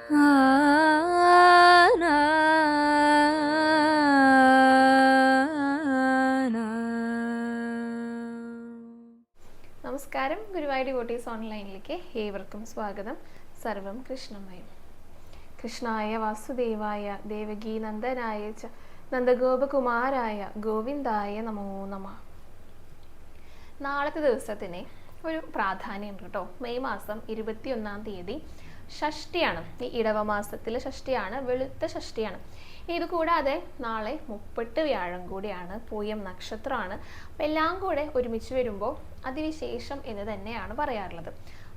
നമസ്കാരം, ഗുരുവായൂർ ഡിവോട്ടീസ് ഓൺലൈനിലേക്ക് ഏവർക്കും സ്വാഗതം. സർവം കൃഷ്ണമയം. കൃഷ്ണായ വാസുദേവായ ദേവകീ നന്ദനായ ച നന്ദഗോപകുമാരായ ഗോവിന്ദായ നമോ നമഃ. നാളത്തെ ദിവസത്തിന് ഒരു പ്രാധാന്യമുണ്ട് കേട്ടോ. മെയ് മാസം 21-ാം തീയതി ഷഷ്ടിയാണ്. ഈ ഇടവ മാസത്തിൽ ഷഷ്ടിയാണ്, വെളുത്ത ഷഷ്ടിയാണ്. ഇത് കൂടാതെ നാളെ 30 വ്യാഴം കൂടിയാണ്, പൂയം നക്ഷത്രമാണ്. അപ്പം എല്ലാം കൂടെ ഒരുമിച്ച് വരുമ്പോൾ അതിവിശേഷം എന്ന് തന്നെയാണ് പറയാറുള്ളത്.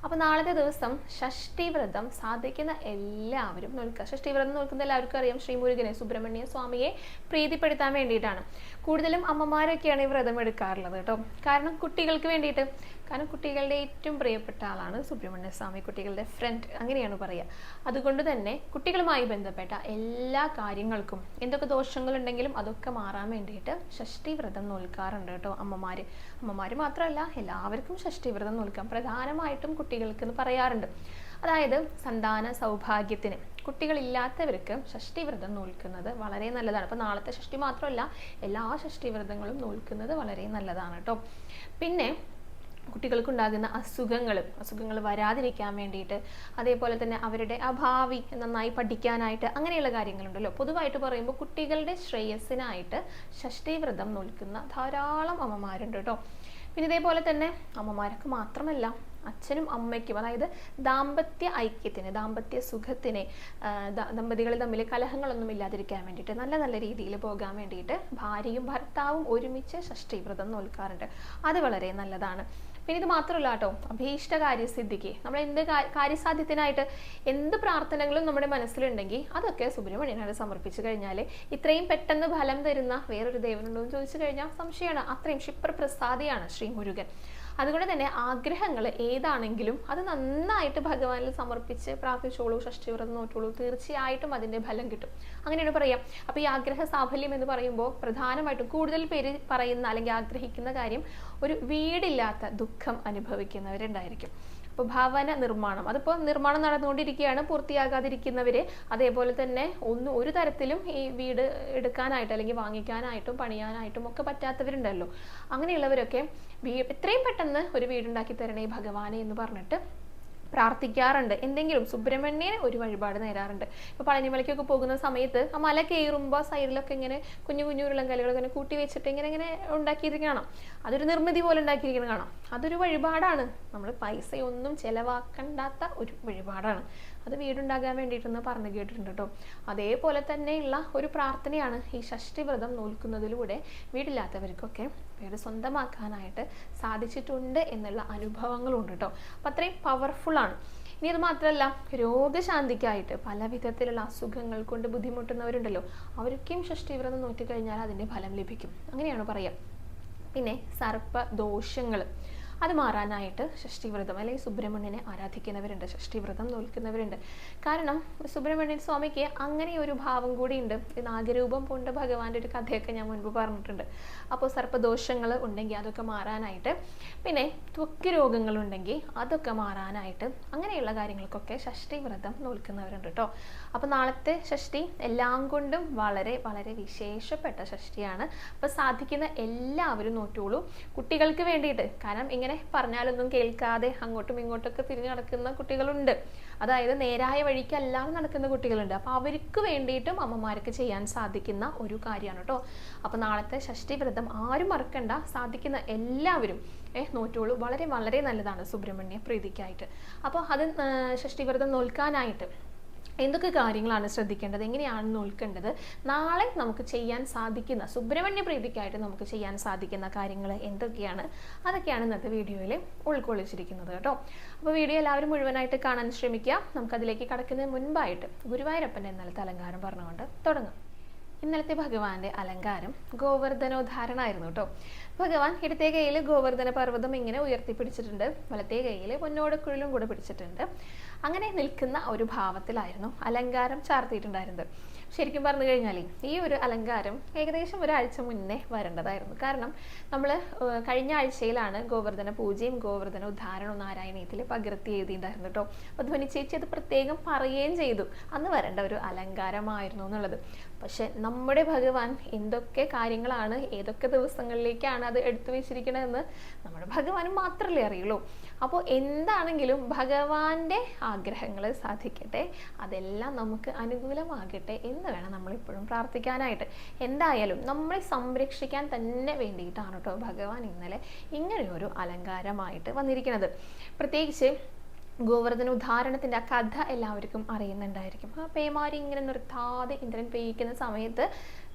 അപ്പോൾ നാളത്തെ ദിവസം ഷഷ്ടി വ്രതം സാധിക്കുന്ന എല്ലാവരും നോൽക്കുക. ഷഷ്ടി വ്രതം നോൽക്കുന്ന എല്ലാവർക്കും അറിയാം, ശ്രീ മുരുകനെ സുബ്രഹ്മണ്യ സ്വാമിയെ പ്രീതിപ്പെടുത്താൻ വേണ്ടിയിട്ടാണ്. കൂടുതലും അമ്മമാരൊക്കെയാണ് ഈ വ്രതം എടുക്കാറുള്ളത് കേട്ടോ. കാരണം കുട്ടികൾക്ക് വേണ്ടിയിട്ട്, കാരണം കുട്ടികളുടെ ഏറ്റവും പ്രിയപ്പെട്ട ആളാണ് സുബ്രഹ്മണ്യ സ്വാമി, കുട്ടികളുടെ ഫ്രണ്ട് അങ്ങനെയാണ് പറയുക. അതുകൊണ്ട് തന്നെ കുട്ടികളുമായി ബന്ധപ്പെട്ട എല്ലാ കാര്യങ്ങൾക്കും എന്തൊക്കെ ദോഷങ്ങളുണ്ടെങ്കിലും അതൊക്കെ മാറാൻ വേണ്ടിയിട്ട് ഷഷ്ടി വ്രതം നോൽക്കാറുണ്ട് കേട്ടോ അമ്മമാര്. അമ്മമാര് മാത്രമല്ല, എല്ലാവർക്കും ഷഷ്ടി വ്രതം നോൽക്കാം. പ്രധാനമായിട്ടും കുട്ടികൾക്ക് എന്ന് പറയാറുണ്ട്. അതായത് സന്താന സൗഭാഗ്യത്തിന് കുട്ടികളില്ലാത്തവർക്ക് ഷഷ്ടി വ്രതം നോൽക്കുന്നത് വളരെ നല്ലതാണ്. അപ്പോൾ നാളത്തെ ഷഷ്ടി മാത്രമല്ല, എല്ലാ ഷഷ്ടി വ്രതങ്ങളും നോൽക്കുന്നത് വളരെ നല്ലതാണ് കേട്ടോ. പിന്നെ കുട്ടികൾക്കുണ്ടാകുന്ന അസുഖങ്ങൾ വരാതിരിക്കാൻ വേണ്ടിയിട്ട്, അതേപോലെ തന്നെ അവരുടെ ഭാവി നന്നായി പഠിക്കാനായിട്ട്, അങ്ങനെയുള്ള കാര്യങ്ങളുണ്ടല്ലോ. പൊതുവായിട്ട് പറയുമ്പോൾ കുട്ടികളുടെ ശ്രേയസ്സിനായിട്ട് ഷഷ്ടി വ്രതം നോൽക്കുന്ന ധാരാളം അമ്മമാരുണ്ട് കേട്ടോ. പിന്നെ ഇതേപോലെ തന്നെ അമ്മമാർക്ക് മാത്രമല്ല, അച്ഛനും അമ്മയ്ക്കും, അതായത് ദാമ്പത്യ ഐക്യത്തിന്, ദാമ്പത്യ സുഖത്തിന്, ദമ്പതികൾ തമ്മിൽ കലഹങ്ങളൊന്നും ഇല്ലാതിരിക്കാൻ വേണ്ടിയിട്ട്, നല്ല നല്ല രീതിയിൽ പോകാൻ വേണ്ടിയിട്ട് ഭാര്യയും ഭർത്താവും ഒരുമിച്ച് ഷഷ്ടി വ്രതം നോൽക്കാറുണ്ട്. അത് വളരെ നല്ലതാണ്. പിന്നെ ഇത് മാത്രമല്ല കേട്ടോ, അഭീഷ്ട കാര്യസിദ്ധിക്ക്, നമ്മൾ എന്ത് കാര്യസാധ്യത്തിനായിട്ട് എന്ത് പ്രാർത്ഥനകളും നമ്മുടെ മനസ്സിലുണ്ടെങ്കിൽ അതൊക്കെ സുബ്രഹ്മണ്യനോട് സമർപ്പിച്ചു കഴിഞ്ഞാൽ ഇത്രയും പെട്ടെന്ന് ഫലം തരുന്ന വേറൊരു ദേവനുണ്ടോ എന്ന് ചോദിച്ചു കഴിഞ്ഞാൽ സംശയമാണ്. അത്രയും ക്ഷിപ്രപ്രസാദിയാണ് ശ്രീ മുരുകൻ. അതുകൊണ്ട് തന്നെ ആഗ്രഹങ്ങൾ ഏതാണെങ്കിലും അത് നന്നായിട്ട് ഭഗവാനിൽ സമർപ്പിച്ച് പ്രാർത്ഥിച്ചോളൂ, ഷഷ്ടിവ്രതം നോറ്റോളൂ, തീർച്ചയായിട്ടും അതിൻ്റെ ഫലം കിട്ടും. അങ്ങനെയാണ് പറയാം. അപ്പോൾ ഈ ആഗ്രഹ സാഫല്യം എന്ന് പറയുമ്പോൾ പ്രധാനമായിട്ടും കൂടുതൽ പേര് പറയുന്ന അല്ലെങ്കിൽ ആഗ്രഹിക്കുന്ന കാര്യം ഒരു വീടില്ലാത്ത ദുഃഖം അനുഭവിക്കുന്നവരുണ്ടായിരിക്കും. അപ്പോൾ ഭവന നിർമ്മാണം, അതിപ്പോൾ നിർമ്മാണം നടന്നുകൊണ്ടിരിക്കുകയാണ്, പൂർത്തിയാകാതിരിക്കുന്നവര്, അതേപോലെ തന്നെ ഒരു തരത്തിലും ഈ വീട് എടുക്കാനായിട്ട് അല്ലെങ്കിൽ വാങ്ങിക്കാനായിട്ടും പണിയാനായിട്ടും ഒക്കെ പറ്റാത്തവരുണ്ടല്ലോ. അങ്ങനെയുള്ളവരൊക്കെ എത്രയും പെട്ടെന്ന് ഒരു വീടുണ്ടാക്കി തരണേ ഭഗവാനെ എന്ന് പറഞ്ഞിട്ട് പ്രാർത്ഥിക്കാറുണ്ട്. എന്തെങ്കിലും സുബ്രഹ്മണ്യന് ഒരു വഴിപാട് നേരാറുണ്ട്. ഇപ്പോൾ പളനിമലയ്ക്കൊക്കെ പോകുന്ന സമയത്ത് ആ മല കയറുമ്പോൾ സൈഡിലൊക്കെ ഇങ്ങനെ കുഞ്ഞു കുഞ്ഞു ഉരുളങ്കല്ലുകൾ ഇങ്ങനെ കൂട്ടി വെച്ചിട്ട് ഇങ്ങനെ ഉണ്ടാക്കിയിരിക്കണം കാണാം. അതൊരു നിർമ്മിതി പോലെ ഉണ്ടാക്കിയിരിക്കണം കാണാം. അതൊരു വഴിപാടാണ്. നമ്മൾ പൈസയൊന്നും ചെലവാക്കണ്ടാത്ത ഒരു വഴിപാടാണ്. അത് വീടുണ്ടാകാൻ വേണ്ടിയിട്ടെന്ന് പറഞ്ഞു കേട്ടിട്ടുണ്ട് കേട്ടോ. അതേപോലെ തന്നെയുള്ള ഒരു പ്രാർത്ഥനയാണ് ഈ ഷഷ്ടി വ്രതം നോൽക്കുന്നതിലൂടെ വീടില്ലാത്തവർക്കൊക്കെ വീട് സ്വന്തമാക്കാനായിട്ട് സാധിച്ചിട്ടുണ്ട് എന്നുള്ള അനുഭവങ്ങളുണ്ട് കേട്ടോ. അപ്പം അത്രയും പവർഫുള്ളാണ്. ഇനി അത് മാത്രമല്ല, രോഗശാന്തിക്കായിട്ട് പല വിധത്തിലുള്ള അസുഖങ്ങൾ കൊണ്ട് ബുദ്ധിമുട്ടുന്നവരുണ്ടല്ലോ, അവർക്കും ഷഷ്ടി വ്രതം നോറ്റിക്കഴിഞ്ഞാൽ അതിൻ്റെ ഫലം ലഭിക്കും. അങ്ങനെയാണ് പറയുക. പിന്നെ സർപ്പദോഷങ്ങൾ അത് മാറാനായിട്ട് ഷഷ്ടിവ്രതം അല്ലെങ്കിൽ സുബ്രഹ്മണ്യനെ ആരാധിക്കുന്നവരുണ്ട്, ഷഷ്ടിവ്രതം നോൽക്കുന്നവരുണ്ട്. കാരണം സുബ്രഹ്മണ്യൻ സ്വാമിക്ക് അങ്ങനെ ഒരു ഭാവം കൂടിയുണ്ട്. നാഗരൂപം പൂണ്ട ഭഗവാന്റെ ഒരു കഥയൊക്കെ ഞാൻ മുൻപ് പറഞ്ഞിട്ടുണ്ട്. അപ്പോൾ സർപ്പദോഷങ്ങൾ ഉണ്ടെങ്കിൽ അതൊക്കെ മാറാനായിട്ട്, പിന്നെ ത്വക്ക് രോഗങ്ങളുണ്ടെങ്കിൽ അതൊക്കെ മാറാനായിട്ട്, അങ്ങനെയുള്ള കാര്യങ്ങൾക്കൊക്കെ ഷഷ്ടിവ്രതം നോൽക്കുന്നവരുണ്ട് കേട്ടോ. അപ്പോൾ നാളത്തെ ഷഷ്ടി എല്ലാം കൊണ്ടും വളരെ വളരെ വിശേഷപ്പെട്ട ഷഷ്ടിയാണ്. അപ്പോൾ സാധിക്കുന്ന എല്ലാവരും നോറ്റോളൂ. കുട്ടികൾക്ക് വേണ്ടിയിട്ട്, കാരണം ഇങ്ങനെ പറഞ്ഞാലൊന്നും കേൾക്കാതെ അങ്ങോട്ടും ഇങ്ങോട്ടൊക്കെ തിരിഞ്ഞു നടക്കുന്ന കുട്ടികളുണ്ട്. അതായത് നേരായ വഴിക്കല്ലാതെ നടക്കുന്ന കുട്ടികളുണ്ട്. അപ്പോൾ അവർക്ക് വേണ്ടിയിട്ടും അമ്മമാർക്ക് ചെയ്യാൻ സാധിക്കുന്ന ഒരു കാര്യമാണ് കേട്ടോ. അപ്പോൾ നാളത്തെ ഷഷ്ടി വ്രതം ആരും മറക്കണ്ട. സാധിക്കുന്ന എല്ലാവരും നോറ്റോളൂ. വളരെ വളരെ നല്ലതാണ് സുബ്രഹ്മണ്യ പ്രീതിക്കായിട്ട്. അപ്പോൾ അത് ഷഷ്ടി വ്രതം നോൽക്കാനായിട്ട് എന്തൊക്കെ കാര്യങ്ങളാണ് ശ്രദ്ധിക്കേണ്ടത്, എങ്ങനെയാണ് നോൽക്കേണ്ടത്, നാളെ നമുക്ക് ചെയ്യാൻ സാധിക്കുന്ന സുബ്രഹ്മണ്യ പ്രീതിക്കായിട്ട് നമുക്ക് ചെയ്യാൻ സാധിക്കുന്ന കാര്യങ്ങൾ എന്തൊക്കെയാണ്, അതൊക്കെയാണ് ഇന്നത്തെ വീഡിയോയിൽ ഉൾക്കൊള്ളിച്ചിരിക്കുന്നത് കേട്ടോ. അപ്പോൾ വീഡിയോ എല്ലാവരും മുഴുവനായിട്ട് കാണാൻ ശ്രമിക്കുക. നമുക്കതിലേക്ക് കടക്കുന്നതിന് മുൻപായിട്ട് ഗുരുവായൂരപ്പൻ്റെ ഇന്നലത്തെ അലങ്കാരം പറഞ്ഞുകൊണ്ട് തുടങ്ങാം. ഇന്നലത്തെ ഭഗവാന്റെ അലങ്കാരം ഗോവർദ്ധനോദ്ധാരണമായിരുന്നു കേട്ടോ. ഭഗവാൻ ഇടത്തെ കയ്യിൽ ഗോവർദ്ധന പർവ്വതം ഇങ്ങനെ ഉയർത്തിപ്പിടിച്ചിട്ടുണ്ട്, വലത്തെ കയ്യിൽ പൊന്നോടക്കുഴലും കൂടെ പിടിച്ചിട്ടുണ്ട്. അങ്ങനെ നിൽക്കുന്ന ഒരു ഭാവത്തിലായിരുന്നു അലങ്കാരം ചാർത്തിയിട്ടുണ്ടായിരുന്നത്. ശരിക്കും പറഞ്ഞു കഴിഞ്ഞാൽ ഈ ഒരു അലങ്കാരം ഏകദേശം ഒരാഴ്ച മുന്നേ വരേണ്ടതായിരുന്നു. കാരണം നമ്മൾ കഴിഞ്ഞ ആഴ്ചയിലാണ് ഗോവർദ്ധന പൂജയും ഗോവർദ്ധന ഉദ്ധാരണവും നാരായണീയത്തിൽ പകർത്തി എഴുതിയിട്ടുണ്ടായിരുന്നു കേട്ടോ. അപ്പോൾ ധ്വനി ചേച്ചി അത് പ്രത്യേകം പറയുകയും ചെയ്തു, അന്ന് വരേണ്ട ഒരു അലങ്കാരമായിരുന്നു എന്നുള്ളത്. പക്ഷെ നമ്മുടെ ഭഗവാൻ എന്തൊക്കെ കാര്യങ്ങളാണ്, ഏതൊക്കെ ദിവസങ്ങളിലേക്കാണ് അത് എടുത്തു വെച്ചിരിക്കണമെന്ന് നമ്മുടെ ഭഗവാനും മാത്രമല്ലേ അറിയുള്ളൂ. അപ്പോൾ എന്താണെങ്കിലും ഭഗവാന്റെ ആഗ്രഹങ്ങൾ സാധിക്കട്ടെ, അതെല്ലാം നമുക്ക് അനുകൂലമാകട്ടെ എന്ന് വേണം നമ്മളിപ്പോഴും പ്രാർത്ഥിക്കാനായിട്ട്. എന്തായാലും നമ്മളെ സംരക്ഷിക്കാൻ തന്നെ വേണ്ടിയിട്ടാണ് കേട്ടോ ഭഗവാൻ ഇന്നലെ ഇങ്ങനെയൊരു അലങ്കാരമായിട്ട് വന്നിരിക്കുന്നത്. പ്രത്യേകിച്ച് ഗോവർദ്ധന ഉദ്ധാരണത്തിൻ്റെ ആ കഥ എല്ലാവർക്കും അറിയുന്നുണ്ടായിരിക്കും. ആ പേമാരി ഇങ്ങനെ നിർത്താതെ ഇന്ദ്രൻ പെയ്യിക്കുന്ന സമയത്ത്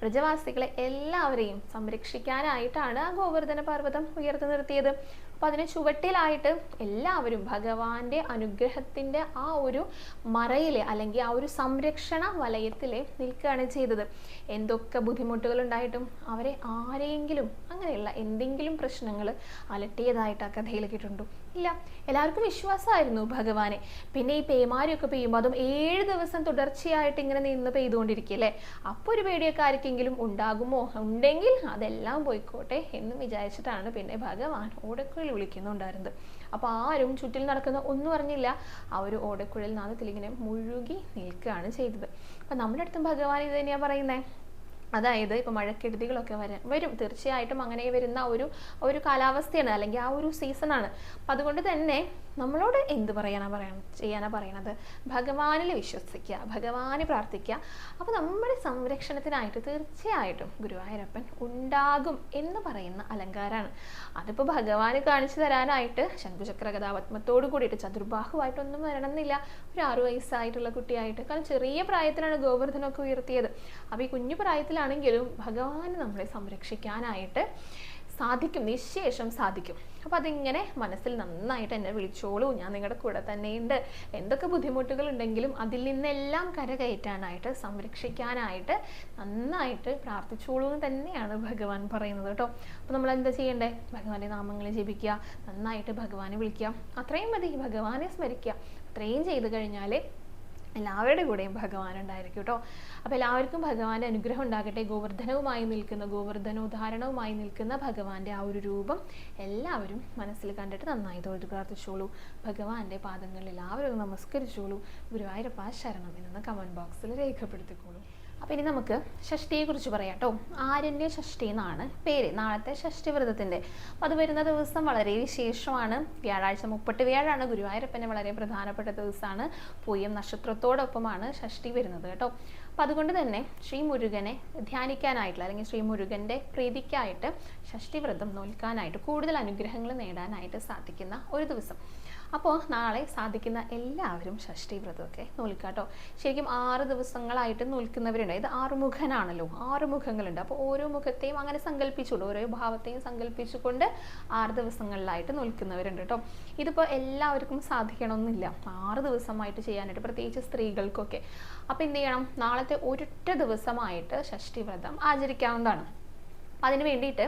വ്രജവാസികളെ എല്ലാവരെയും സംരക്ഷിക്കാനായിട്ടാണ് ആ ഗോവർദ്ധന പർവ്വതം ഉയർത്തി നിർത്തിയത്. അപ്പം അതിന് ചുവട്ടിലായിട്ട് എല്ലാവരും ഭഗവാന്റെ അനുഗ്രഹത്തിൻ്റെ ആ ഒരു മറയിലെ അല്ലെങ്കിൽ ആ ഒരു സംരക്ഷണ വലയത്തിൽ നിൽക്കുകയാണ് ചെയ്തത്. എന്തൊക്കെ ബുദ്ധിമുട്ടുകൾ ഉണ്ടായിട്ടും അവരെ ആരെങ്കിലും അങ്ങനെയുള്ള എന്തെങ്കിലും പ്രശ്നങ്ങൾ അലട്ടിയതായിട്ട് ആ കഥയിൽ കിട്ടുന്നുണ്ടോ? ഇല്ല. എല്ലാവർക്കും വിശ്വാസമായിരുന്നു ഭഗവാനെ. പിന്നെ ഈ പേമാരിയൊക്കെ പെയ്യുമ്പോൾ അതും 7 ദിവസം തുടർച്ചയായിട്ട് ഇങ്ങനെ നിന്ന് പെയ്തുകൊണ്ടിരിക്കുകയല്ലേ, അപ്പോൾ ഒരു പേടിയൊക്കെ ആർക്കെങ്കിലും ഉണ്ടാകുമോ? ഉണ്ടെങ്കിൽ അതെല്ലാം പോയിക്കോട്ടെ എന്ന് വിചാരിച്ചിട്ടാണ് പിന്നെ ഭഗവാൻ ഓടക്കുഴൽ വിളിക്കുന്നുണ്ടായിരുന്നത്. അപ്പോൾ ആരും ചുറ്റിൽ നടക്കുന്ന ഒന്നും അറിഞ്ഞില്ല, ആ ഒരു ഓടക്കുഴൽ നാദത്തിൽ ഇങ്ങനെ മുഴുകി നിൽക്കുകയാണ് ചെയ്തത്. അപ്പം നമ്മുടെ അടുത്തും ഭഗവാൻ ഇത് തന്നെയാണ് പറയുന്നത്. അതായത് ഇപ്പോൾ മഴക്കെടുതികളൊക്കെ വരും തീർച്ചയായിട്ടും. അങ്ങനെ വരുന്ന ഒരു കാലാവസ്ഥയാണ്, അല്ലെങ്കിൽ ആ ഒരു സീസണാണ്. അപ്പം അതുകൊണ്ട് തന്നെ നമ്മളോട് എന്ത് ചെയ്യാനാ പറയണത്? ഭഗവാനിൽ വിശ്വസിക്കുക, ഭഗവാനെ പ്രാർത്ഥിക്കുക. അപ്പോൾ നമ്മുടെ സംരക്ഷണത്തിനായിട്ട് തീർച്ചയായിട്ടും ഗുരുവായൂരപ്പൻ ഉണ്ടാകും എന്ന് പറയുന്ന അലങ്കാരമാണ്. അതിപ്പോൾ ഭഗവാന് കാണിച്ചു തരാനായിട്ട് ശംഖുചക്ര ഗദാപത്മത്തോട് കൂടിയിട്ട് ചതുർബാഹുവായിട്ടൊന്നും വരണമെന്നില്ല. ഒരു 6 വയസ്സായിട്ടുള്ള കുട്ടിയായിട്ട്, കാരണം ചെറിയ പ്രായത്തിലാണ് ഗോവർദ്ധനമൊക്കെ ഉയർത്തിയത്. അപ്പോൾ ഈ കുഞ്ഞു പ്രായത്തിലാണെങ്കിലും ഭഗവാന് നമ്മളെ സംരക്ഷിക്കാനായിട്ട് സാധിക്കും, നിശ്ശേഷം സാധിക്കും. അപ്പോൾ അതിങ്ങനെ മനസ്സിൽ നന്നായിട്ട് എന്നെ വിളിച്ചോളൂ, ഞാൻ നിങ്ങളുടെ കൂടെ തന്നെയുണ്ട്. എന്തൊക്കെ ബുദ്ധിമുട്ടുകൾ ഉണ്ടെങ്കിലും അതിൽ നിന്നെല്ലാം കരകയറ്റാനായിട്ട്, സംരക്ഷിക്കാനായിട്ട് നന്നായിട്ട് പ്രാർത്ഥിച്ചോളൂ എന്ന് തന്നെയാണ് ഭഗവാൻ പറയുന്നത് കേട്ടോ. അപ്പോൾ നമ്മൾ എന്താ ചെയ്യണ്ടേ? ഭഗവാന്റെ നാമങ്ങൾ ജപിക്കുക, നന്നായിട്ട് ഭഗവാനെ വിളിക്കുക, അത്രയും മതി. ഭഗവാനെ സ്മരിക്കുക. അത്രയും ചെയ്ത് കഴിഞ്ഞാൽ എല്ലാവരുടെ കൂടെയും ഭഗവാൻ ഉണ്ടായിരിക്കും കേട്ടോ. അപ്പോൾ എല്ലാവർക്കും ഭഗവാന്റെ അനുഗ്രഹം ഉണ്ടാകട്ടെ. ഗോവർദ്ധനോദ്ധാരണവുമായി നിൽക്കുന്ന ഭഗവാന്റെ ആ ഒരു രൂപം എല്ലാവരും മനസ്സിൽ കണ്ടിട്ട് നന്നായി തൊഴുത് പ്രാർത്ഥിച്ചോളൂ. ഭഗവാന്റെ പാദങ്ങളിൽ എല്ലാവരും നമസ്കരിച്ചോളൂ. ഗുരുവായൂരപ്പ ശരണം എന്ന കമന്റ് ബോക്സിൽ രേഖപ്പെടുത്തിക്കോളൂ. അപ്പം ഇനി നമുക്ക് ഷഷ്ടിയെക്കുറിച്ച് പറയാം കേട്ടോ. ആരണ്യ ഷഷ്ടി എന്നാണ് പേര്, നാളത്തെ ഷഷ്ടി വ്രതത്തിൻ്റെ. അപ്പം അത് വരുന്ന ദിവസം വളരെ വിശേഷമാണ്. വ്യാഴാഴ്ച 30 വ്യാഴാണ്. ഗുരുവായൂരപ്പൻ്റെ വളരെ പ്രധാനപ്പെട്ട ദിവസമാണ്. പൂയം നക്ഷത്രത്തോടൊപ്പമാണ് ഷഷ്ടി വരുന്നത് കേട്ടോ. അപ്പം അതുകൊണ്ട് തന്നെ ശ്രീ മുരുകനെ ധ്യാനിക്കാനായിട്ടുള്ള, അല്ലെങ്കിൽ ശ്രീ മുരുകൻ്റെ പ്രീതിക്കായിട്ട് ഷഷ്ടി വ്രതം നോൽക്കാനായിട്ട്, കൂടുതൽ അനുഗ്രഹങ്ങൾ നേടാനായിട്ട് സാധിക്കുന്ന ഒരു ദിവസം. അപ്പോൾ നാളെ സാധിക്കുന്ന എല്ലാവരും ഷഷ്ടി വ്രതമൊക്കെ നോൽക്കാട്ടോ. ശരിക്കും 6 ദിവസങ്ങളായിട്ട് നോൽക്കുന്നവരുണ്ട്. ഇത് 6 മുഖനാണല്ലോ, 6 മുഖങ്ങളുണ്ട്. അപ്പോൾ ഓരോ മുഖത്തെയും അങ്ങനെ സങ്കല്പിച്ചുകൊണ്ട്, ഓരോ ഭാവത്തെയും സങ്കല്പിച്ചുകൊണ്ട് 6 ദിവസങ്ങളിലായിട്ട് നോൽക്കുന്നവരുണ്ട് കേട്ടോ. ഇതിപ്പോൾ എല്ലാവർക്കും സാധിക്കണമെന്നില്ല, 6 ദിവസമായിട്ട് ചെയ്യാനായിട്ട്, പ്രത്യേകിച്ച് സ്ത്രീകൾക്കൊക്കെ. അപ്പോൾ എന്ത് ചെയ്യണം? നാളത്തെ ഒരൊറ്റ ദിവസമായിട്ട് ഷഷ്ടി വ്രതം ആചരിക്കാവുന്നതാണ്. അതിന് വേണ്ടിയിട്ട്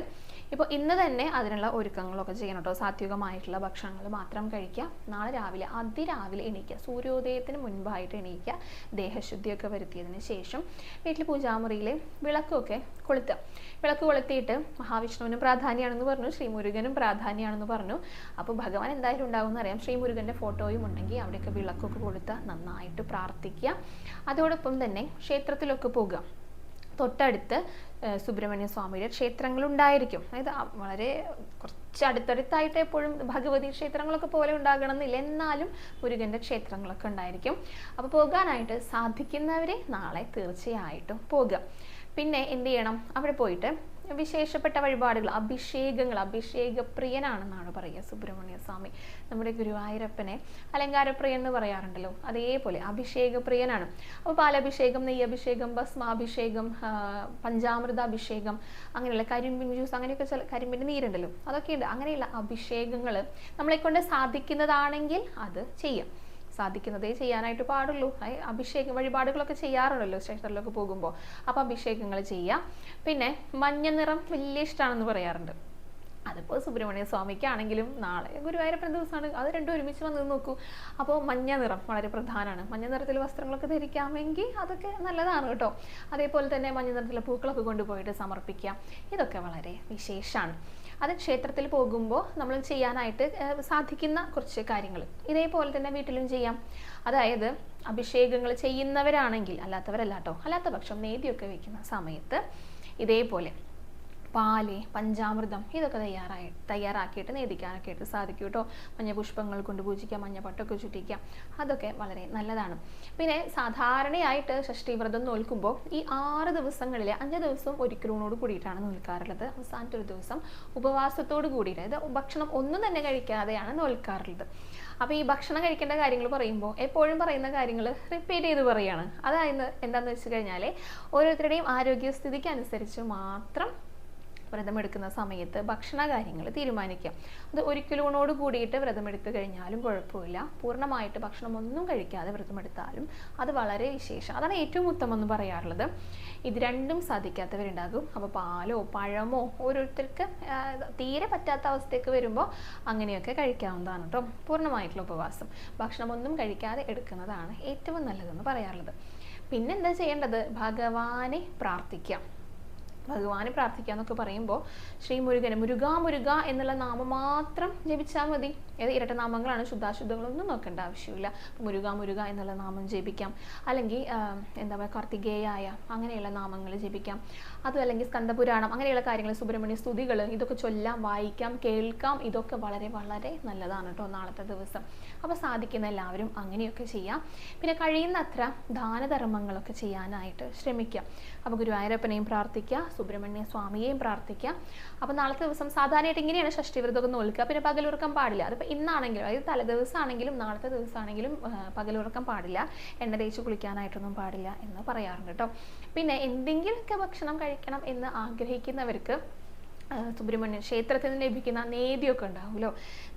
ഇപ്പോൾ ഇന്ന് തന്നെ അതിനുള്ള ഒരുക്കങ്ങളൊക്കെ ചെയ്യണം കേട്ടോ. സാത്വികമായിട്ടുള്ള ഭക്ഷണങ്ങൾ മാത്രം കഴിക്കുക. നാളെ രാവിലെ അതിരാവിലെ എണീക്കുക, സൂര്യോദയത്തിന് മുൻപായിട്ട് എണീക്കുക. ദേഹശുദ്ധിയൊക്കെ വരുത്തിയതിന് ശേഷം വീട്ടിൽ പൂജാമുറിയിൽ വിളക്കൊക്കെ കൊളുത്തുക. വിളക്ക് കൊളുത്തിയിട്ട് മഹാവിഷ്ണുവിനും പ്രാധാന്യമാണെന്ന് പറഞ്ഞു, ശ്രീ മുരുകനും പ്രാധാന്യമാണെന്ന് പറഞ്ഞു. അപ്പോൾ ഭഗവാൻ എന്തായാലും ഉണ്ടാവും എന്നറിയാം. ശ്രീ മുരുകൻ്റെ ഫോട്ടോയും ഉണ്ടെങ്കിൽ അവിടെയൊക്കെ വിളക്കൊക്കെ കൊടുത്ത് നന്നായിട്ട് പ്രാർത്ഥിക്കുക. അതോടൊപ്പം തന്നെ ക്ഷേത്രത്തിലൊക്കെ പോകുക. തൊട്ടടുത്ത് സുബ്രഹ്മണ്യ സ്വാമിയുടെ ക്ഷേത്രങ്ങളുണ്ടായിരിക്കും. അതായത് വളരെ കുറച്ച് അടുത്തടുത്തായിട്ട് എപ്പോഴും ഭഗവതി ക്ഷേത്രങ്ങളൊക്കെ പോലെ ഉണ്ടാകണം എന്നില്ല, എന്നാലും മുരുകൻ്റെ ക്ഷേത്രങ്ങളൊക്കെ ഉണ്ടായിരിക്കും. അപ്പോൾ പോകാനായിട്ട് സാധിക്കുന്നവരെ നാളെ തീർച്ചയായിട്ടും പോകുക. പിന്നെ എന്ത് ചെയ്യണം? അവിടെ പോയിട്ട് വിശേഷപ്പെട്ട വഴിപാടുകൾ, അഭിഷേകപ്രിയനാണെന്നാണ് പറയുക സുബ്രഹ്മണ്യ സ്വാമി. നമ്മുടെ ഗുരുവായൂരപ്പനെ അലങ്കാരപ്രിയൻ എന്ന് പറയാറുണ്ടല്ലോ, അതേപോലെ അഭിഷേകപ്രിയനാണ്. അപ്പോൾ പാലഭിഷേകം, നെയ്യഭിഷേകം, ഭസ്മാഭിഷേകം, പഞ്ചാമൃതാഭിഷേകം, അങ്ങനെയുള്ള കരിമ്പിൻ ജ്യൂസ്, അങ്ങനെയൊക്കെ ചില കരിമ്പിൻ്റെ നീരുണ്ടല്ലോ, അതൊക്കെയുണ്ട്. അങ്ങനെയുള്ള അഭിഷേകങ്ങൾ നമ്മളെക്കൊണ്ട് സാധിക്കുന്നതാണെങ്കിൽ അത് ചെയ്യാം. സാധിക്കുന്നതേ ചെയ്യാനായിട്ട് പാടുള്ളൂ. അഭിഷേക വഴിപാടുകളൊക്കെ ചെയ്യാറുണ്ടല്ലോ ക്ഷേത്രത്തിലൊക്കെ പോകുമ്പോൾ. അപ്പോൾ അഭിഷേകങ്ങൾ ചെയ്യാം. പിന്നെ മഞ്ഞ നിറം വലിയ ഇഷ്ടമാണെന്ന് പറയാറുണ്ട്. അതിപ്പോൾ സുബ്രഹ്മണ്യ സ്വാമിക്കാണെങ്കിലും നാളെ ഗുരുവായൂരപ്പൻ ദിവസമാണ്, അത് രണ്ടും ഒരുമിച്ച് വന്ന് നോക്കൂ. അപ്പോൾ മഞ്ഞ നിറം വളരെ പ്രധാനമാണ്. മഞ്ഞ നിറത്തിൽ വസ്ത്രങ്ങളൊക്കെ ധരിക്കാമെങ്കിൽ അതൊക്കെ നല്ലതാണ് കേട്ടോ. അതേപോലെ തന്നെ മഞ്ഞ നിറത്തിലെ പൂക്കളൊക്കെ കൊണ്ടുപോയിട്ട് സമർപ്പിക്കുക, ഇതൊക്കെ വളരെ വിശേഷമാണ്. അത് ക്ഷേത്രത്തിൽ പോകുമ്പോൾ നമ്മൾ ചെയ്യാനായിട്ട് സാധിക്കുന്ന കുറച്ച് കാര്യങ്ങൾ ഇതേപോലെ തന്നെ വീട്ടിലും ചെയ്യാം. അതായത് അഭിഷേകങ്ങൾ ചെയ്യുന്നവരാണെങ്കിൽ, അല്ലാത്തവരല്ല കേട്ടോ, അല്ലാത്ത പക്ഷം നേദ്യമൊക്കെ വയ്ക്കുന്ന സമയത്ത് ഇതേപോലെ പാല്, പഞ്ചാമൃതം ഇതൊക്കെ തയ്യാറാക്കിയിട്ട് നേദിക്കാനൊക്കെ ആയിട്ട് സാധിക്കും കേട്ടോ. മഞ്ഞ പുഷ്പങ്ങൾ കൊണ്ട് പൂജിക്കാം, മഞ്ഞ പട്ടൊക്കെ ചുറ്റിക്കാം, അതൊക്കെ വളരെ നല്ലതാണ്. പിന്നെ സാധാരണയായിട്ട് ഷഷ്ഠി വ്രതം നോൽക്കുമ്പോൾ ഈ 6 ദിവസങ്ങളിലെ 5 ദിവസവും ഒരിക്കലൂണോട് കൂടിയിട്ടാണ് നോൽക്കാറുള്ളത്. അവസാനത്തെ ഒരു ദിവസം ഉപവാസത്തോട് കൂടിയിട്ട്, ഇത് ഭക്ഷണം ഒന്നും തന്നെ കഴിക്കാതെയാണ് നോൽക്കാറുള്ളത്. അപ്പോൾ ഈ ഭക്ഷണം കഴിക്കേണ്ട കാര്യങ്ങൾ പറയുമ്പോൾ എപ്പോഴും പറയുന്ന കാര്യങ്ങൾ റിപ്പീറ്റ് ചെയ്ത് പറയുകയാണ്. അതായത് എന്താണെന്ന് വെച്ച് കഴിഞ്ഞാൽ ഓരോരുത്തരുടെയും ആരോഗ്യസ്ഥിതിക്ക് അനുസരിച്ച് മാത്രം വ്രതമെടുക്കുന്ന സമയത്ത് ഭക്ഷണ കാര്യങ്ങൾ തീരുമാനിക്കാം. അത് ഒരിക്കലൂണോട് കൂടിയിട്ട് വ്രതമെടുത്തു കഴിഞ്ഞാലും കുഴപ്പമില്ല, പൂർണ്ണമായിട്ട് ഭക്ഷണം ഒന്നും കഴിക്കാതെ വ്രതമെടുത്താലും അത് വളരെ വിശേഷം. അതാണ് ഏറ്റവും ഉത്തമം എന്ന് പറയാറുള്ളത്. ഇത് രണ്ടും സാധിക്കാത്തവരുണ്ടാകും. അപ്പോൾ പാലോ പഴമോ ഓരോരുത്തർക്ക് തീരെ പറ്റാത്ത അവസ്ഥയൊക്കെ വരുമ്പോൾ അങ്ങനെയൊക്കെ കഴിക്കാവുന്നതാണ് കേട്ടോ. പൂർണ്ണമായിട്ടുള്ള ഉപവാസം, ഭക്ഷണം ഒന്നും കഴിക്കാതെ എടുക്കുന്നതാണ് ഏറ്റവും നല്ലതെന്ന് പറയാറുള്ളത്. പിന്നെന്താ ചെയ്യേണ്ടത്? ഭഗവാനെ പ്രാർത്ഥിക്കാം. ഭഗവാനെ പ്രാർത്ഥിക്കുക എന്നൊക്കെ പറയുമ്പോൾ ശ്രീ മുരുകന് മുരുക എന്നുള്ള നാമം മാത്രം ജപിച്ചാൽ മതി. ഏത് ഇരട്ട നാമങ്ങളാണ്, ശുദ്ധാശുദ്ധങ്ങളൊന്നും നോക്കേണ്ട ആവശ്യമില്ല. മുരുക എന്നുള്ള നാമം ജപിക്കാം. അല്ലെങ്കിൽ എന്താ പറയുക, കാർത്തികേയായ അങ്ങനെയുള്ള നാമങ്ങൾ ജപിക്കാം. അതും അല്ലെങ്കിൽ സ്കന്ദപുരാണം അങ്ങനെയുള്ള കാര്യങ്ങൾ, സുബ്രഹ്മണ്യ സ്തുതികൾ ഇതൊക്കെ ചൊല്ലാം, വായിക്കാം, കേൾക്കാം. ഇതൊക്കെ വളരെ വളരെ നല്ലതാണ് കേട്ടോ നാളത്തെ ദിവസം. അപ്പോൾ സാധിക്കുന്ന എല്ലാവരും അങ്ങനെയൊക്കെ ചെയ്യാം. പിന്നെ കഴിയുന്നത്ര ദാനധർമ്മങ്ങളൊക്കെ ചെയ്യാനായിട്ട് ശ്രമിക്കാം. അപ്പോൾ ഗുരുവായൂരപ്പനെയും പ്രാർത്ഥിക്കുക, സുബ്രഹ്മണ്യ സ്വാമിയെയും പ്രാർത്ഥിക്കുക. അപ്പോൾ നാളത്തെ ദിവസം സാധാരണയായിട്ട് ഇങ്ങനെയാണ് ഷഷ്ടിവ്രതമൊക്കെ നോൽക്കുക. പിന്നെ പകലുറക്കം പാടില്ല. അതിപ്പോൾ ഇന്നാണെങ്കിലും, അതായത് തലേദിവസമാണെങ്കിലും നാളത്തെ ദിവസമാണെങ്കിലും പകലുറക്കം പാടില്ല, എണ്ണ തേച്ച് കുളിക്കാനായിട്ടൊന്നും പാടില്ല എന്ന് പറയാറുണ്ട് കേട്ടോ. പിന്നെ എന്തെങ്കിലുമൊക്കെ ഭക്ഷണം കഴിക്കണം എന്ന് ആഗ്രഹിക്കുന്നവർക്ക് സുബ്രഹ്മണ്യ ക്ഷേത്രത്തിൽ നിന്ന് ലഭിക്കുന്ന നേദ്യമൊക്കെ ഉണ്ടാവുമല്ലോ,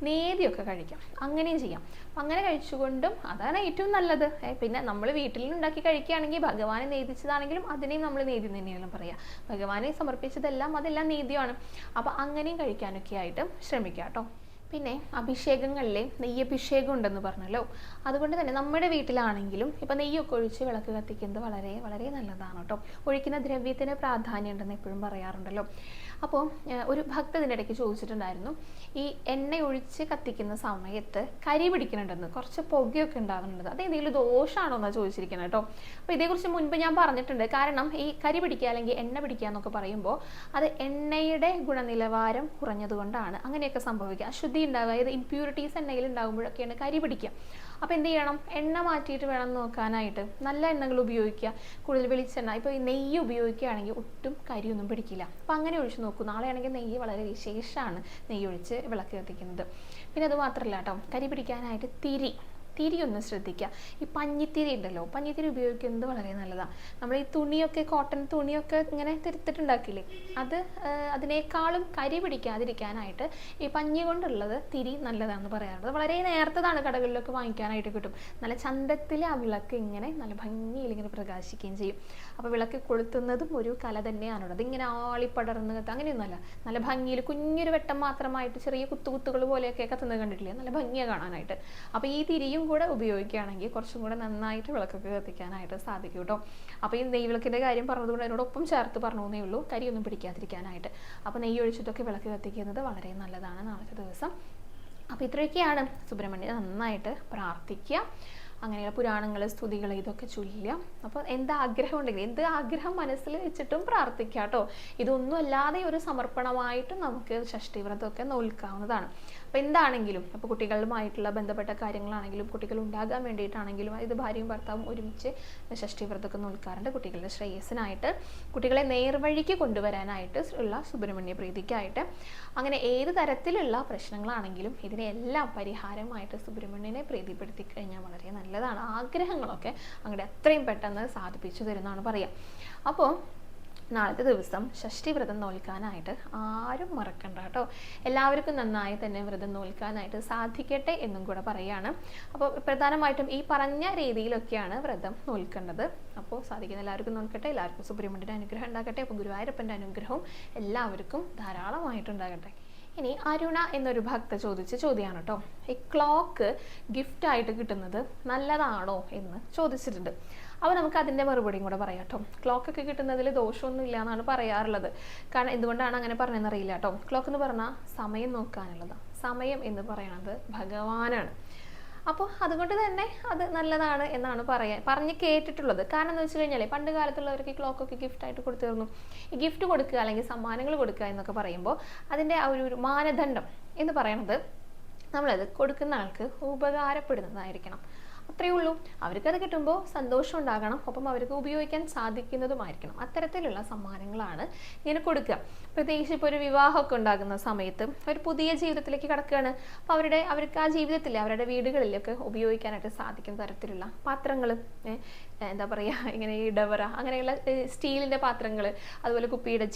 നേദ്യമൊക്കെ കഴിക്കാം, അങ്ങനെയും ചെയ്യാം. അങ്ങനെ കഴിച്ചുകൊണ്ടും അതാണ് ഏറ്റവും നല്ലത്. പിന്നെ നമ്മൾ വീട്ടിൽ ഉണ്ടാക്കി കഴിക്കുകയാണെങ്കിൽ ഭഗവാനെ നേദിച്ചതാണെങ്കിലും അതിനെയും നമ്മൾ നേദ്യം തന്നെയാണ് പറയുക. ഭഗവാനെ സമർപ്പിച്ചതെല്ലാം അതെല്ലാം നേദ്യമാണ്. അപ്പോൾ അങ്ങനെയും കഴിക്കാനൊക്കെ ആയിട്ട് ശ്രമിക്കാം കേട്ടോ. പിന്നെ അഭിഷേകങ്ങളിലെ നെയ്യഭിഷേകം ഉണ്ടെന്ന് പറഞ്ഞല്ലോ, അതുകൊണ്ട് തന്നെ നമ്മുടെ വീട്ടിലാണെങ്കിലും ഇപ്പം നെയ്യൊക്കെ ഒഴിച്ച് വിളക്ക് കത്തിക്കുന്നത് വളരെ വളരെ നല്ലതാണ് കേട്ടോ. ഒഴിക്കുന്ന ദ്രവ്യത്തിന് പ്രാധാന്യം ഉണ്ടെന്ന് എപ്പോഴും പറയാറുണ്ടല്ലോ. അപ്പോൾ ഒരു ഭക്തതിൻ്റെ ഇടയ്ക്ക് ചോദിച്ചിട്ടുണ്ടായിരുന്നു, ഈ എണ്ണ ഒഴിച്ച് കത്തിക്കുന്ന സമയത്ത് കരി പിടിക്കുന്നുണ്ടെന്ന്, കുറച്ച് പുകയൊക്കെ ഉണ്ടാകുന്നുണ്ട്, അത് എന്തെങ്കിലും ദോഷമാണോ എന്നാണ് ചോദിച്ചിരിക്കുന്നത് കേട്ടോ. അപ്പോൾ ഇതേക്കുറിച്ച് മുൻപ് ഞാൻ പറഞ്ഞിട്ടുണ്ട്. കാരണം ഈ കരി പിടിക്കുക അല്ലെങ്കിൽ എണ്ണ പിടിക്കുക എന്നൊക്കെ പറയുമ്പോൾ അത് എണ്ണയുടെ ഗുണനിലവാരം കുറഞ്ഞതുകൊണ്ടാണ് അങ്ങനെയൊക്കെ സംഭവിക്കുക. അശുദ്ധി ഉണ്ടാവുക, അതായത് ഇംപ്യൂരിറ്റീസ് എണ്ണയിൽ ഉണ്ടാകുമ്പോഴൊക്കെയാണ് കരി പിടിക്കുക. അപ്പോൾ എന്ത് ചെയ്യണം? എണ്ണ മാറ്റിയിട്ട് വേണം നോക്കാനായിട്ട്. നല്ല എണ്ണകൾ ഉപയോഗിക്കുക, കൂടുതൽ വെളിച്ചെണ്ണ. ഇപ്പോൾ ഈ നെയ്യ് ഉപയോഗിക്കുകയാണെങ്കിൽ ഒട്ടും കരിയൊന്നും പിടിക്കില്ല. അപ്പോൾ അങ്ങനെ ഒഴിച്ച് നോക്കൂ. നാളെയാണെങ്കിൽ നെയ്യ് വളരെ വിശേഷമാണ്, നെയ്യ് ഒഴിച്ച് വിളക്ക് കത്തിക്കുന്നത്. പിന്നെ അത് മാത്രമല്ല കേട്ടോ, കരി പിടിക്കാനായിട്ട് തിരി ഒന്ന് ശ്രദ്ധിക്കുക. ഈ പഞ്ഞിത്തിരി ഉണ്ടല്ലോ, പഞ്ഞിത്തിരി ഉപയോഗിക്കുന്നത് വളരെ നല്ലതാണ്. നമ്മൾ ഈ തുണിയൊക്കെ, കോട്ടൺ തുണിയൊക്കെ ഇങ്ങനെ തിരുത്തിട്ടുണ്ടാക്കില്ലേ, അതിനേക്കാളും കരി പിടിക്കാതിരിക്കാനായിട്ട് ഈ പഞ്ഞി കൊണ്ടുള്ളത് തിരി നല്ലതാണെന്ന് പറയാറുണ്ട്. വളരെ നേരത്തതാണ് കടകളിലൊക്കെ വാങ്ങിക്കാനായിട്ട് കിട്ടും. നല്ല ചന്തത്തിൽ ആ വിളക്ക് ഇങ്ങനെ നല്ല ഭംഗിയിൽ ഇങ്ങനെ പ്രകാശിക്കുകയും ചെയ്യും. അപ്പോൾ വിളക്ക് കൊളുത്തുന്നതും ഒരു കല തന്നെയാണ്. അതിങ്ങനെ ആളിപ്പടർന്ന് കത്ത് അങ്ങനെയൊന്നുമല്ല, നല്ല ഭംഗിയിൽ കുഞ്ഞൊരു വെട്ടം മാത്രമായിട്ട് ചെറിയ കുത്തുകൾ പോലെയൊക്കെ കത്തുന്നത് കണ്ടിട്ടില്ലേ, നല്ല ഭംഗിയാണ് കാണാനായിട്ട്. അപ്പോൾ ഈ തിരിയും കൂടെ ഉപയോഗിക്കുകയാണെങ്കിൽ കുറച്ചും കൂടെ നന്നായിട്ട് വിളക്കൊക്കെ കത്തിക്കാനായിട്ട് സാധിക്കും കേട്ടോ. അപ്പോൾ ഈ നെയ്യ് വിളക്കിൻ്റെ കാര്യം പറഞ്ഞതുകൊണ്ട് അതിനോടൊപ്പം ചേർത്ത് പറഞ്ഞേ ഉള്ളൂ, കരിയൊന്നും പിടിക്കാതിരിക്കാനായിട്ട്. അപ്പോൾ നെയ്യ് ഒഴിച്ചിട്ടൊക്കെ വിളക്ക് കത്തിക്കുന്നത് വളരെ നല്ലതാണ് നാളത്തെ ദിവസം. അപ്പോൾ ഇത്രയൊക്കെയാണ്. സുബ്രഹ്മണ്യനെ നന്നായിട്ട് പ്രാർത്ഥിക്കുക, അങ്ങനെയുള്ള പുരാണങ്ങൾ, സ്തുതികൾ ഇതൊക്കെ ചൊല്ലുക. അപ്പോൾ എന്താ ആഗ്രഹം ഉണ്ടെങ്കിൽ എന്ത് ആഗ്രഹം മനസ്സിൽ വെച്ചിട്ടും പ്രാർത്ഥിക്കുക കേട്ടോ. ഇതൊന്നും അല്ലാതെ ഒരു സമർപ്പണമായിട്ടും നമുക്ക് ഷഷ്ടിവ്രതമൊക്കെ നോൽക്കാവുന്നതാണ്. അപ്പോൾ എന്താണെങ്കിലും, അപ്പോൾ കുട്ടികളുമായിട്ടുള്ള ബന്ധപ്പെട്ട കാര്യങ്ങളാണെങ്കിലും കുട്ടികൾ ഉണ്ടാകാൻ വേണ്ടിയിട്ടാണെങ്കിലും, ഇത് ഭാര്യയും ഭർത്താവും ഒരുമിച്ച് ഷഷ്ടിവ്രതമൊക്കെ നോൽക്കാറുണ്ട്. കുട്ടികളുടെ ശ്രേയസ്സിനായിട്ട്, കുട്ടികളെ നേർവഴിക്ക് കൊണ്ടുവരാനായിട്ട് ഉള്ള സുബ്രഹ്മണ്യ പ്രീതിക്കായിട്ട്. അങ്ങനെ ഏത് തരത്തിലുള്ള പ്രശ്നങ്ങളാണെങ്കിലും ഇതിനെല്ലാം പരിഹാരമായിട്ട് സുബ്രഹ്മണ്യനെ പ്രീതിപ്പെടുത്തി കഴിഞ്ഞാൽ വളരെ നല്ലതാണ്. ആഗ്രഹങ്ങളൊക്കെ അങ്ങനെ അത്രയും പെട്ടെന്ന് സാധിപ്പിച്ചു തരുന്നതാണ് പറയാം. അപ്പോൾ നാളത്തെ ദിവസം ഷഷ്ടി വ്രതം നോൽക്കാനായിട്ട് ആരും മറക്കണ്ട കേട്ടോ. എല്ലാവർക്കും നന്നായി തന്നെ വ്രതം നോൽക്കാനായിട്ട് സാധിക്കട്ടെ എന്നും കൂടെ പറയുകയാണ്. അപ്പോൾ പ്രധാനമായിട്ടും ഈ പറഞ്ഞ രീതിയിലൊക്കെയാണ് വ്രതം നോൽക്കേണ്ടത്. അപ്പോൾ സാധിക്കുന്ന എല്ലാവർക്കും നോൽക്കട്ടെ. എല്ലാവർക്കും സുബ്രഹ്മണ്യൻ്റെ അനുഗ്രഹം ഉണ്ടാകട്ടെ. അപ്പോൾ ഗുരുവായൂരപ്പൻ്റെ അനുഗ്രഹവും എല്ലാവർക്കും ധാരാളമായിട്ടുണ്ടാകട്ടെ. ഇനി അരുണ എന്നൊരു ഭക്ത ചോദിച്ച ചോദ്യമാണ് കേട്ടോ. ഈ ക്ലോക്ക് ഗിഫ്റ്റ് ആയിട്ട് കിട്ടുന്നത് നല്ലതാണോ എന്ന് ചോദിച്ചിട്ടുണ്ട്. അപ്പോൾ നമുക്ക് അതിൻ്റെ മറുപടിയും കൂടെ പറയാം കേട്ടോ. ക്ലോക്കൊക്കെ കിട്ടുന്നതിൽ ദോഷമൊന്നും ഇല്ല എന്നാണ് പറയാറുള്ളത്. കാരണം എന്തുകൊണ്ടാണ് അങ്ങനെ പറഞ്ഞതെന്ന് അറിയില്ല കേട്ടോ. ക്ലോക്ക് എന്ന് പറഞ്ഞാൽ സമയം നോക്കാനുള്ളതാണ്. സമയം എന്ന് പറയുന്നത് ഭഗവാനാണ്. അപ്പോൾ അതുകൊണ്ട് തന്നെ അത് നല്ലതാണ് എന്നാണ് പറഞ്ഞ് കേട്ടിട്ടുള്ളത്. കാരണം എന്ന് വെച്ച് കഴിഞ്ഞാൽ പണ്ട് കാലത്തുള്ളവർക്ക് ഈ ക്ലോക്കൊക്കെ ഗിഫ്റ്റായിട്ട് കൊടുത്തിരുന്നു. ഈ ഗിഫ്റ്റ് കൊടുക്കുക അല്ലെങ്കിൽ സമ്മാനങ്ങൾ കൊടുക്കുക എന്നൊക്കെ പറയുമ്പോൾ അതിൻ്റെ ആ ഒരു മാനദണ്ഡം എന്ന് പറയുന്നത് നമ്മളത് കൊടുക്കുന്ന ആൾക്ക് ഉപകാരപ്പെടുന്നതായിരിക്കണം. അത്രയേ ഉള്ളൂ. അവർക്കത് കിട്ടുമ്പോൾ സന്തോഷം ഉണ്ടാകണം, ഒപ്പം അവർക്ക് ഉപയോഗിക്കാൻ സാധിക്കുന്നതുമായിരിക്കണം. അത്തരത്തിലുള്ള സമ്മാനങ്ങളാണ് ഇങ്ങനെ കൊടുക്കുക. പ്രത്യേകിച്ച് ഇപ്പോൾ ഒരു വിവാഹമൊക്കെ ഉണ്ടാകുന്ന സമയത്ത് ഒരു പുതിയ ജീവിതത്തിലേക്ക് കടക്കുകയാണ്. അപ്പോൾ അവർക്ക് ആ ജീവിതത്തിൽ അവരുടെ വീടുകളിലൊക്കെ ഉപയോഗിക്കാനായിട്ട് സാധിക്കുന്ന തരത്തിലുള്ള പാത്രങ്ങൾ, എന്താ പറയുക, ഇങ്ങനെ ഇടവറ അങ്ങനെയുള്ള സ്റ്റീലിൻ്റെ പാത്രങ്ങൾ, അതുപോലെ കുപ്പിയുടെ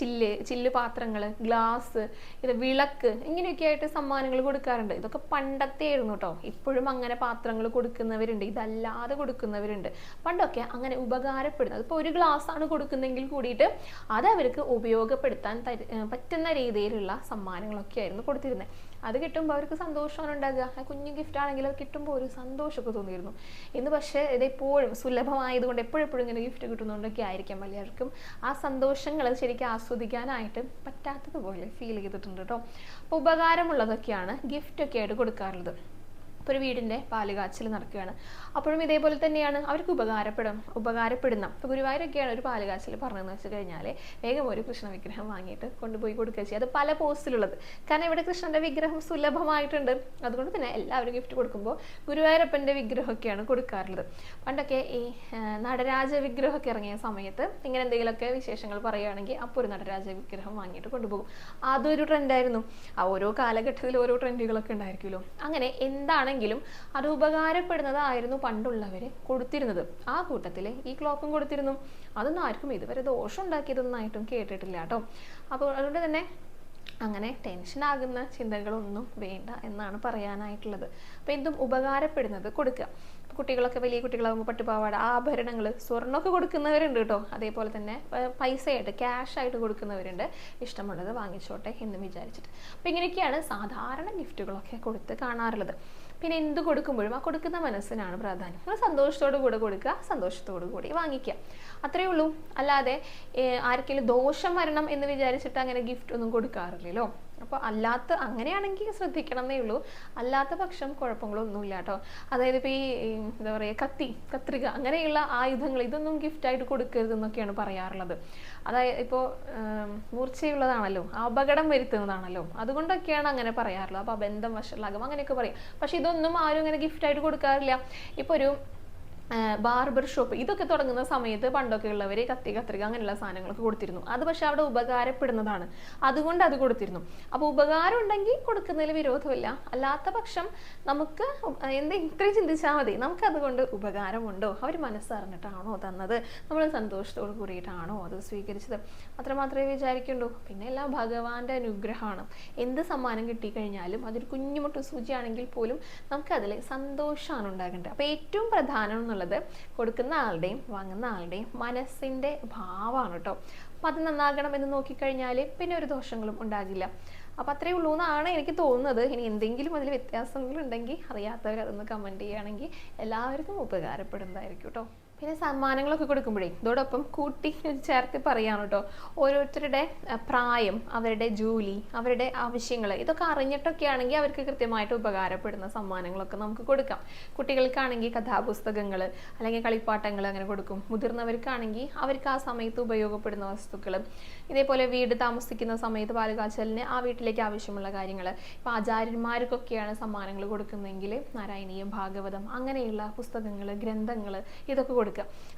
ചില്ല് പാത്രങ്ങൾ, ഗ്ലാസ്, ഇത് വിളക്ക്, ഇങ്ങനെയൊക്കെ ആയിട്ട് സമ്മാനങ്ങൾ കൊടുക്കാറുണ്ട്. ഇതൊക്കെ പണ്ടത്തെ ആയിരുന്നു കേട്ടോ. ഇപ്പോഴും അങ്ങനെ പാത്രങ്ങൾ കൊടുക്കുന്നവരുണ്ട്, ഇതല്ലാതെ കൊടുക്കുന്നവരുണ്ട്. പണ്ടൊക്കെ അങ്ങനെ ഉപകാരപ്പെടുന്നത്, ഇപ്പോൾ ഒരു ഗ്ലാസ് ആണ് കൊടുക്കുന്നെങ്കിൽ കൂടിയിട്ട് അത് അവർക്ക് ഉപയോഗപ്പെടുത്താൻ പറ്റുന്ന രീതിയിലുള്ള സമ്മാനങ്ങളൊക്കെ ആയിരുന്നു കൊടുത്തിരുന്നത്. അത് കിട്ടുമ്പോൾ അവർക്ക് സന്തോഷമാണ് ഉണ്ടാകുക. കുഞ്ഞു ഗിഫ്റ്റ് ആണെങ്കിൽ അത് കിട്ടുമ്പോൾ ഒരു സന്തോഷമൊക്കെ തോന്നിയിരുന്നു. ഇന്ന് പക്ഷേ ഇതെപ്പോഴും സുലഭമായതുകൊണ്ട് എപ്പോഴെപ്പോഴും ഇങ്ങനെ ഗിഫ്റ്റ് കിട്ടുന്നതുകൊണ്ടൊക്കെ ആയിരിക്കാം പലർക്കും ആ സന്തോഷങ്ങൾ ശരിക്കും ആസ്വദിക്കാനായിട്ട് പറ്റാത്തതുപോലെ ഫീൽ ചെയ്തിട്ടുണ്ട് കേട്ടോ. അപ്പോൾ ഉപകാരമുള്ളതൊക്കെയാണ് ഗിഫ്റ്റൊക്കെ ആയിട്ട് കൊടുക്കാറുള്ളത്. ഇപ്പോൾ ഒരു വീടിൻ്റെ പാലുകാച്ചൽ നടക്കുകയാണ്, അപ്പോഴും ഇതേപോലെ തന്നെയാണ് അവർക്ക് ഉപകാരപ്പെടുന്ന. ഇപ്പോൾ ഗുരുവായൂരൊക്കെയാണ് ഒരു പാലുകാച്ചൽ പറഞ്ഞതെന്ന് വെച്ച് കഴിഞ്ഞാൽ വേഗം ഒരു കൃഷ്ണ വിഗ്രഹം വാങ്ങിയിട്ട് കൊണ്ടുപോയി കൊടുക്കുക ചെയ്യുക. അത് പല പോസ്റ്റിലുള്ളത്. കാരണം ഇവിടെ കൃഷ്ണൻ്റെ വിഗ്രഹം സുലഭമായിട്ടുണ്ട്. അതുകൊണ്ട് തന്നെ എല്ലാവരും ഗിഫ്റ്റ് കൊടുക്കുമ്പോൾ ഗുരുവായൂരപ്പൻ്റെ വിഗ്രഹമൊക്കെയാണ് കൊടുക്കാറുള്ളത്. പണ്ടൊക്കെ ഈ നടരാജ വിഗ്രഹമൊക്കെ ഇറങ്ങിയ സമയത്ത് ഇങ്ങനെ എന്തെങ്കിലുമൊക്കെ വിശേഷങ്ങൾ പറയുകയാണെങ്കിൽ അപ്പോൾ ഒരു നടരാജ വിഗ്രഹം വാങ്ങിയിട്ട് കൊണ്ടുപോകും. അതൊരു ട്രെൻഡായിരുന്നു. ആ ഓരോ കാലഘട്ടത്തിൽ ഓരോ ട്രെൻഡുകളൊക്കെ ഉണ്ടായിരിക്കുമല്ലോ. അങ്ങനെ എന്താണെങ്കിലും അത് ഉപകാരപ്പെടുന്നതായിരുന്നു പണ്ടുള്ളവർ കൊടുത്തിരുന്നത്. ആ കൂട്ടത്തിൽ ഈ ക്ലോക്കും കൊടുത്തിരുന്നു. അതൊന്നും ആർക്കും ഇതുവരെ ദോഷം ഉണ്ടാക്കിയതൊന്നായിട്ടും കേട്ടിട്ടില്ല കേട്ടോ. അപ്പോൾ അതുകൊണ്ട് തന്നെ അങ്ങനെ ടെൻഷനാകുന്ന ചിന്തകളൊന്നും വേണ്ട എന്നാണ് പറയാനായിട്ടുള്ളത്. അപ്പോൾ എന്തും ഉപകാരപ്പെടുന്നത് കൊടുക്കുക. കുട്ടികളൊക്കെ വലിയ കുട്ടികളാകുമ്പോൾ പട്ടുപാവാട, ആഭരണങ്ങൾ, സ്വർണ്ണമൊക്കെ കൊടുക്കുന്നവരുണ്ട് കേട്ടോ. അതേപോലെ തന്നെ പൈസയായിട്ട് ക്യാഷായിട്ട് കൊടുക്കുന്നവരുണ്ട്. ഇഷ്ടമുള്ളത് വാങ്ങിച്ചോട്ടെ എന്ന് വിചാരിച്ചിട്ട്. അപ്പോൾ ഇങ്ങനെയൊക്കെയാണ് സാധാരണ ഗിഫ്റ്റുകളൊക്കെ കൊടുത്ത് കാണാറുള്ളത്. പിന്നെ എന്ത് കൊടുക്കുമ്പോഴും ആ കൊടുക്കുന്ന മനസ്സിനാണ് പ്രാധാന്യം. നമ്മൾ സന്തോഷത്തോടു കൂടെ കൊടുക്കുക, സന്തോഷത്തോടു കൂടി വാങ്ങിക്കുക, അത്രയേ ഉള്ളൂ. അല്ലാതെ ആർക്കെങ്കിലും ദോഷം വരണം എന്ന് വിചാരിച്ചിട്ട് അങ്ങനെ ഗിഫ്റ്റ് ഒന്നും കൊടുക്കാറില്ലല്ലോ. അപ്പോൾ അങ്ങനെയാണെങ്കിൽ ശ്രദ്ധിക്കണം എന്നേ ഉള്ളൂ. അല്ലാത്ത പക്ഷം കുഴപ്പങ്ങളൊന്നുമില്ല കേട്ടോ. അതായത് ഇപ്പോൾ ഈ എന്താ പറയുക, കത്രിക അങ്ങനെയുള്ള ആയുധങ്ങൾ ഇതൊന്നും ഗിഫ്റ്റായിട്ട് കൊടുക്കരുതെന്നൊക്കെയാണ് പറയാറുള്ളത്. അതായത് ഇപ്പോൾ മൂർച്ചയുള്ളതാണല്ലോ, അപകടം വരുത്തുന്നതാണല്ലോ, അതുകൊണ്ടൊക്കെയാണ് അങ്ങനെ പറയാറുള്ളത്. അപ്പോൾ ബന്ധം വഷളാകും അങ്ങനെയൊക്കെ പറയും. പക്ഷെ ഇതൊന്നും ആരും അങ്ങനെ ഗിഫ്റ്റായിട്ട് കൊടുക്കാറില്ല. ഇപ്പോൾ ഒരു ബാർബർ ഷോപ്പ് ഇതൊക്കെ തുടങ്ങുന്ന സമയത്ത് പണ്ടൊക്കെ ഉള്ളവർ കത്രിക അങ്ങനെയുള്ള സാധനങ്ങളൊക്കെ കൊടുത്തിരുന്നു. അത് പക്ഷെ അവിടെ ഉപകാരപ്പെടുന്നതാണ്, അതുകൊണ്ട് അത് കൊടുത്തിരുന്നു. അപ്പോൾ ഉപകാരം ഉണ്ടെങ്കിൽ കൊടുക്കുന്നതിൽ വിരോധമില്ല. അല്ലാത്ത പക്ഷം നമുക്ക് ഇത്രയും ചിന്തിച്ചാൽ മതി, നമുക്കതുകൊണ്ട് ഉപകാരമുണ്ടോ, അവർ മനസ്സറിഞ്ഞിട്ടാണോ തന്നത്, നമ്മൾ സന്തോഷത്തോട് കൂടിയിട്ടാണോ അത് സ്വീകരിച്ചത്, അത്രമാത്രമേ വിചാരിക്കുള്ളൂ. പിന്നെ എല്ലാം ഭഗവാന്റെ അനുഗ്രഹമാണ്. എന്ത് സമ്മാനം കിട്ടിക്കഴിഞ്ഞാലും അതൊരു കുഞ്ഞുമുട്ടു സൂചിയാണെങ്കിൽ പോലും നമുക്കതിൽ സന്തോഷമാണ് ഉണ്ടാകേണ്ടത്. അപ്പോൾ ഏറ്റവും പ്രധാനം കൊടുക്കുന്ന ആളുടെയും വാങ്ങുന്ന ആളുടെയും മനസ്സിന്റെ ഭാവമാണ് കേട്ടോ. അപ്പൊ അത് നന്നാകണം എന്ന് നോക്കിക്കഴിഞ്ഞാൽ പിന്നെ ഒരു ദോഷങ്ങളും ഉണ്ടാകില്ല. അപ്പൊ അത്രയേ ഉള്ളൂ എന്നാണ് എനിക്ക് തോന്നുന്നത്. ഇനി എന്തെങ്കിലും അതിൽ വ്യത്യാസങ്ങളുണ്ടെങ്കിൽ അറിയാത്തവർ അതൊന്ന് കമന്റ് ചെയ്യുകയാണെങ്കിൽ എല്ലാവർക്കും ഉപകാരപ്പെടുന്നതായിരിക്കും കേട്ടോ. പിന്നെ സമ്മാനങ്ങളൊക്കെ കൊടുക്കുമ്പോഴേ ഇതോടൊപ്പം കൂട്ടി ചേർത്ത് പറയാം കേട്ടോ. ഓരോരുത്തരുടെ പ്രായം, അവരുടെ ജോലി, അവരുടെ ആവശ്യങ്ങൾ ഇതൊക്കെ അറിഞ്ഞിട്ടൊക്കെ ആണെങ്കിൽ അവർക്ക് കൃത്യമായിട്ട് ഉപകാരപ്പെടുന്ന സമ്മാനങ്ങളൊക്കെ നമുക്ക് കൊടുക്കാം. കുട്ടികൾക്കാണെങ്കിൽ കഥാപുസ്തകങ്ങൾ അല്ലെങ്കിൽ കളിപ്പാട്ടങ്ങൾ അങ്ങനെ കൊടുക്കും. മുതിർന്നവർക്കാണെങ്കിൽ അവർക്ക് ആ സമയത്ത് ഉപയോഗപ്പെടുന്ന വസ്തുക്കൾ, ഇതേപോലെ വീട് താമസിക്കുന്ന സമയത്ത് പാലുകാച്ചലിന് ആ വീട്ടിലേക്ക് ആവശ്യമുള്ള കാര്യങ്ങൾ. ഇപ്പോൾ ആചാര്യന്മാർക്കൊക്കെയാണ് സമ്മാനങ്ങൾ കൊടുക്കുന്നതെങ്കിൽ നാരായണീയം, ഭാഗവതം അങ്ങനെയുള്ള പുസ്തകങ്ങൾ, ഗ്രന്ഥങ്ങൾ ഇതൊക്കെ കൊടുക്കുക.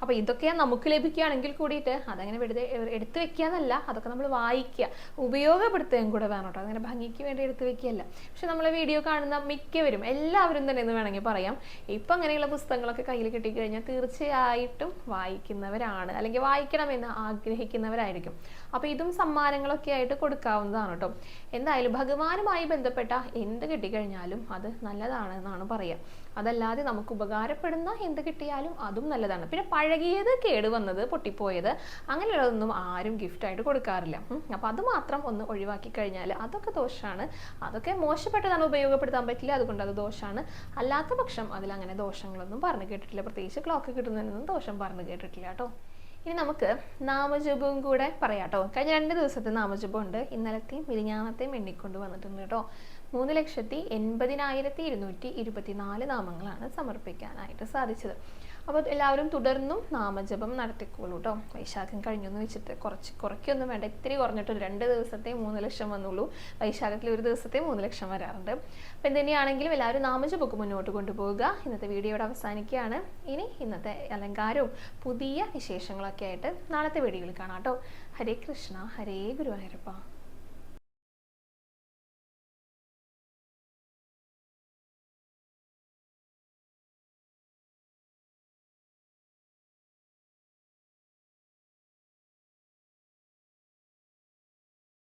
അപ്പോൾ ഇതൊക്കെ നമുക്ക് ലഭിക്കുകയാണെങ്കിൽ കൂടിയിട്ട് അതങ്ങനെ വെറുതെ എടുത്തു വെക്കാന്നല്ല, അതൊക്കെ നമ്മൾ വായിക്കുക, ഉപയോഗപ്പെടുത്തുകയും കൂടെ വേണം കേട്ടോ. അങ്ങനെ ഭംഗിക്ക് വേണ്ടി എടുത്തു വെക്കുകയല്ല. പക്ഷെ നമ്മളെ വീഡിയോ കാണുന്ന മിക്കവരും എല്ലാവരും തന്നെ എന്ന് വേണമെങ്കിൽ പറയാം, ഇപ്പം അങ്ങനെയുള്ള പുസ്തകങ്ങളൊക്കെ കയ്യിൽ കിട്ടിക്കഴിഞ്ഞാൽ തീർച്ചയായിട്ടും വായിക്കുന്നവരാണ്, അല്ലെങ്കിൽ വായിക്കണമെന്ന് ആഗ്രഹിക്കുന്നവരായിരിക്കും. അപ്പോൾ ഇതും സമ്മാനങ്ങളൊക്കെ ആയിട്ട് കൊടുക്കാവുന്നതാണ് കേട്ടോ. എന്തായാലും ഭഗവാനുമായി ബന്ധപ്പെട്ട എന്ത് കിട്ടിക്കഴിഞ്ഞാലും അത് നല്ലതാണ് എന്നാണ് പറയുക. അതല്ലാതെ നമുക്ക് ഉപകാരപ്പെടുന്ന എന്ത് കിട്ടിയാലും അതും നല്ലതാണ്. പിന്നെ പഴകിയത്, കേടുവന്നത്, പൊട്ടിപ്പോയത് അങ്ങനെയുള്ളതൊന്നും ആരും ഗിഫ്റ്റായിട്ട് കൊടുക്കാറില്ല. അപ്പോൾ അത് മാത്രം ഒന്ന് ഒഴിവാക്കി കഴിഞ്ഞാൽ അതൊക്കെ ദോഷമാണ്. അതൊക്കെ മോശപ്പെട്ടതാണ്, ഉപയോഗപ്പെടുത്താൻ പറ്റില്ല, അതുകൊണ്ട് അത് ദോഷമാണ്. അല്ലാത്ത പക്ഷം അതിലങ്ങനെ ദോഷങ്ങളൊന്നും പറഞ്ഞു കേട്ടിട്ടില്ല. പ്രത്യേകിച്ച് ക്ലോക്ക് കിട്ടുന്നതിനൊന്നും ദോഷം പറഞ്ഞു കേട്ടിട്ടില്ല കേട്ടോ. ഇനി നമുക്ക് നാമജപവും കൂടെ പറയാം കേട്ടോ. കഴിഞ്ഞ 2 ദിവസത്തെ നാമജപം ഉണ്ട്. ഇന്നലത്തെയും മിനിഞ്ഞാന്നത്തെയും എണ്ണിക്കൊണ്ട് വന്നിട്ടുണ്ട് കേട്ടോ. 3,80,224 നാമങ്ങളാണ് സമർപ്പിക്കാനായിട്ട് സാധിച്ചത്. അപ്പോൾ എല്ലാവരും തുടർന്നും നാമജപം നടത്തിക്കോളൂ കേട്ടോ. വൈശാഖം കഴിഞ്ഞൊന്ന് വെച്ചിട്ട് കുറയ്ക്കൊന്നും വേണ്ട. ഇത്തിരി കുറഞ്ഞിട്ട് 2 ദിവസത്തെ 3 ലക്ഷം വന്നുള്ളൂ. വൈശാഖത്തിൽ 1 ദിവസത്തെ 3 ലക്ഷം വരാറുണ്ട്. അപ്പോൾ എന്തുതന്നെയാണെങ്കിലും എല്ലാവരും നാമജപമൊക്കെ മുന്നോട്ട് കൊണ്ടുപോവുക. ഇന്നത്തെ വീഡിയോയുടെ അവസാനിക്കുകയാണ്. ഇനി ഇന്നത്തെ അലങ്കാരവും പുതിയ വിശേഷങ്ങളൊക്കെ ആയിട്ട് നാളത്തെ വീഡിയോയിൽ കാണാം കേട്ടോ. ഹരേ കൃഷ്ണ, ഹരേ ഗുരുവായൂരപ്പ.